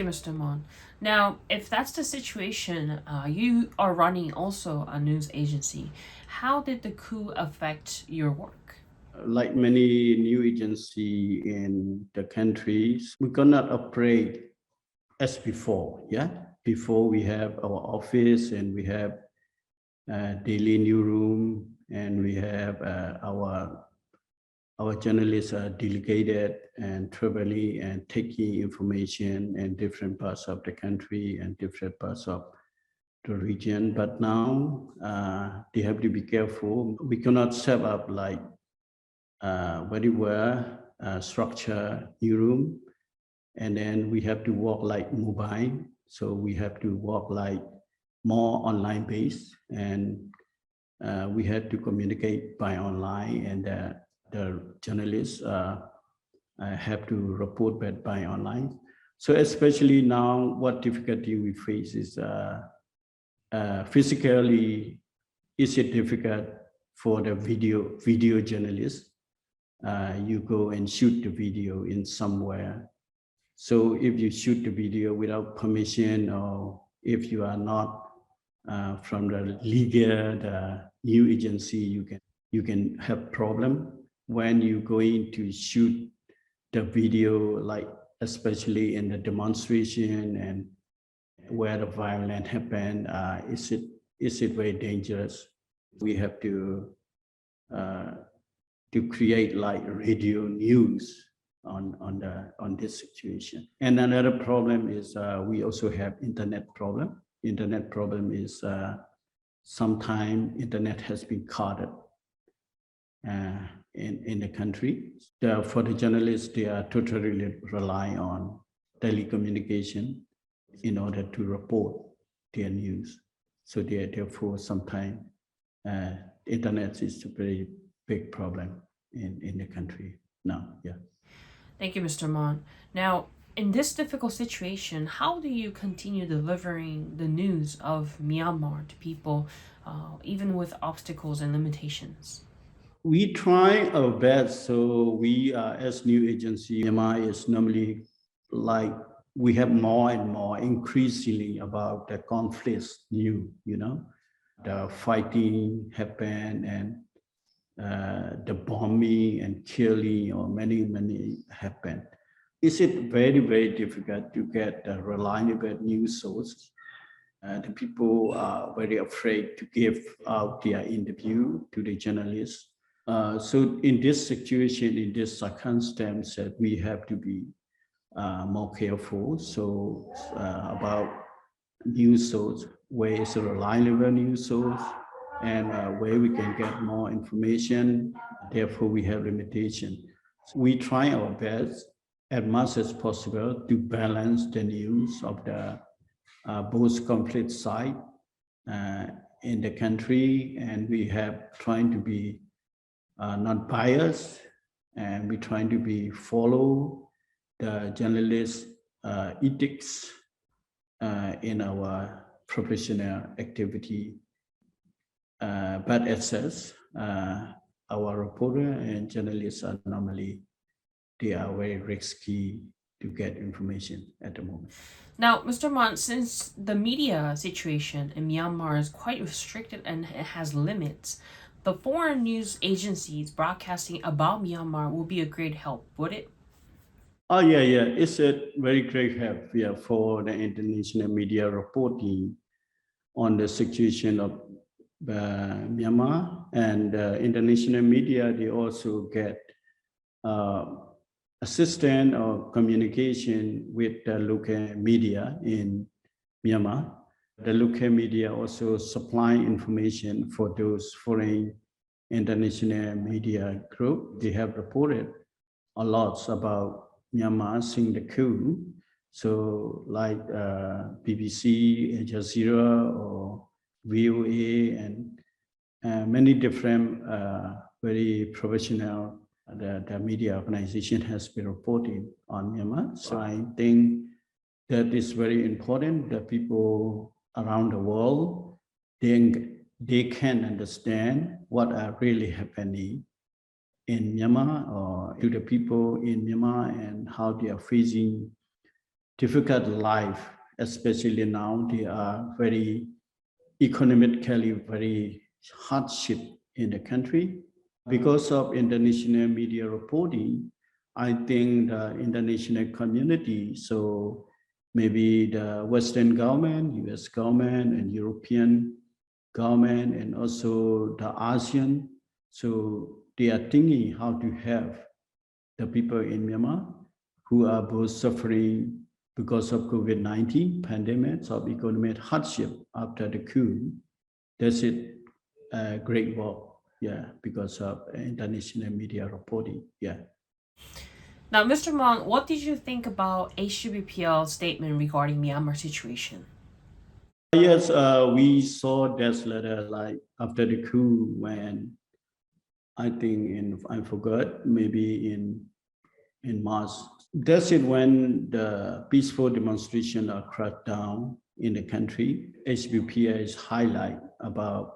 you, Mr. Mon. Now, if that's the situation, you are running also a news agency. How did the coup affect your work? Like many new agencies in the countries, we cannot operate as before. Yeah, before we have our office and we have daily newsroom and we have our journalists are delegated and traveling and taking information in different parts of the country and different parts of the region. But now they have to be careful. We cannot set up like very well structure newsroom, and then we have to work like mobile. So we have to work like more online based, and we have to communicate by online, and the journalists have to report back by online. So especially now, what difficulty we face is physically, is it difficult for the video journalists? You go and shoot the video in somewhere. So if you shoot the video without permission, or if you are not from the legal, the new agency, you can have problem when you going to shoot the video, like especially in the demonstration and where the violence happened. Is it very dangerous? We have to create like radio news on this situation. And another problem is we also have internet problem. Internet problem is sometimes internet has been cut in the country. For the journalists, they are totally rely on telecommunication in order to report their news. So therefore, sometimes internet is a very big problem in the country now. Yeah. Thank you, Mr. Mon. Now, in this difficult situation, how do you continue delivering the news of Myanmar to people, even with obstacles and limitations? We try our best. So we are, as new agency, Myanmar is normally like we have more and more increasingly about the conflicts new, the fighting happen and the bombing and killing or many happen. Is it very, very difficult to get a reliable news source? The people are very afraid to give out their interview to the journalists. So in this situation, in this circumstance, we have to be more careful. So about news source, where is a reliable news source, and where we can get more information. Therefore, we have limitation. So we try our best as much as possible to balance the news of the both conflict side in the country, and we have trying to be not biased, and we trying to be follow the journalist ethics in our professional activity. But as such, our reporter and journalists are normally, they are very risky to get information at the moment. Now, Mr. Mon, since the media situation in Myanmar is quite restricted and it has limits, the foreign news agencies broadcasting about Myanmar will be a great help, would it? Oh, yeah. It's a very great help for the international media reporting on the situation of Myanmar, and international media, they also get assistance or communication with the local media in Myanmar. The local media also supply information for those foreign international media group. They have reported a lot about Myanmar since the coup. So like BBC, Al Jazeera, or VOA, and many different very professional the media organization has been reporting on Myanmar. So I think that is very important that people around the world, they can understand what are really happening in Myanmar, or to the people in Myanmar, and how they are facing difficult life, especially now they are very economically very hardship in the country. Because of international media reporting, I think the international community, so maybe the Western government, US government, and European government, and also the ASEAN, so they are thinking how to help the people in Myanmar who are both suffering because of COVID-19 pandemic, of economic hardship after the coup. That's it, great work, yeah, because of international media reporting, yeah. Now, Mr. Mon, what did you think about HWPL statement regarding Myanmar situation? Yes, we saw that letter like after the coup when I think I forgot, maybe in March. That's it when the peaceful demonstration are cracked down in the country. HWPL is highlight about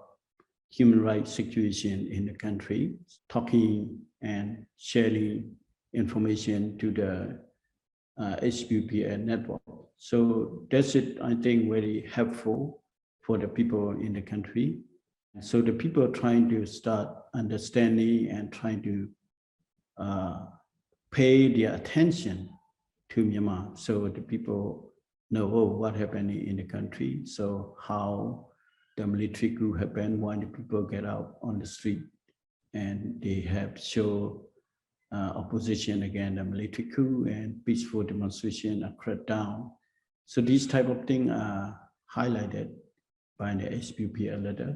human rights situation in the country, talking and sharing information to the HWPL network. So that's it, I think, very helpful for the people in the country. So the people are trying to start understanding and trying to pay their attention to Myanmar. So the people know what happened in the country. So how the military coup happened, why the people get out on the street and they have show opposition against the military coup and peaceful demonstration are cracked down. So these type of things are highlighted by the HWPL letter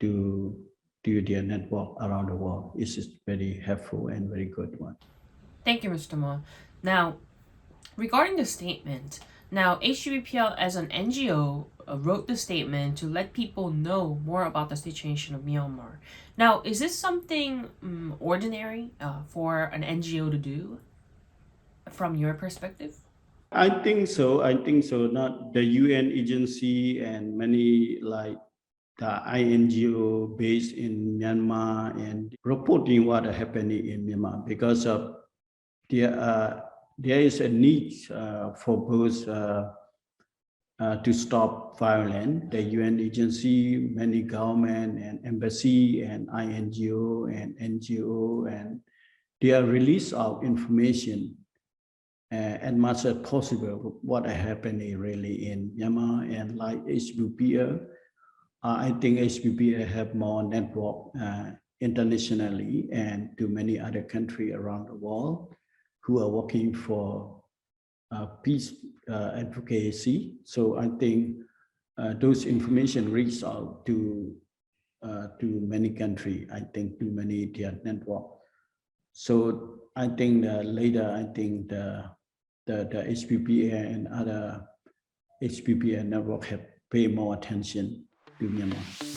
to their network around the world. It's just very helpful and very good one. Thank you, Mr. Mon. Now, regarding the statement, now HWPL as an NGO wrote the statement to let people know more about the situation of Myanmar. Now, is this something ordinary for an NGO to do from your perspective? I think so. Not the UN agency and many like the INGO based in Myanmar and reporting what happening in Myanmar because of there is a need for both to stop violence. The UN agency, many government and embassy and INGO and NGO, and they are release of information as much as possible what happening really in Myanmar. And like HWPL, I think HWPL have more network internationally and to many other countries around the world who are working for peace advocacy. So I think those information reach out to many countries, I think to many their network. So I think later, I think the HWPL and other HWPL network have pay more attention to Myanmar.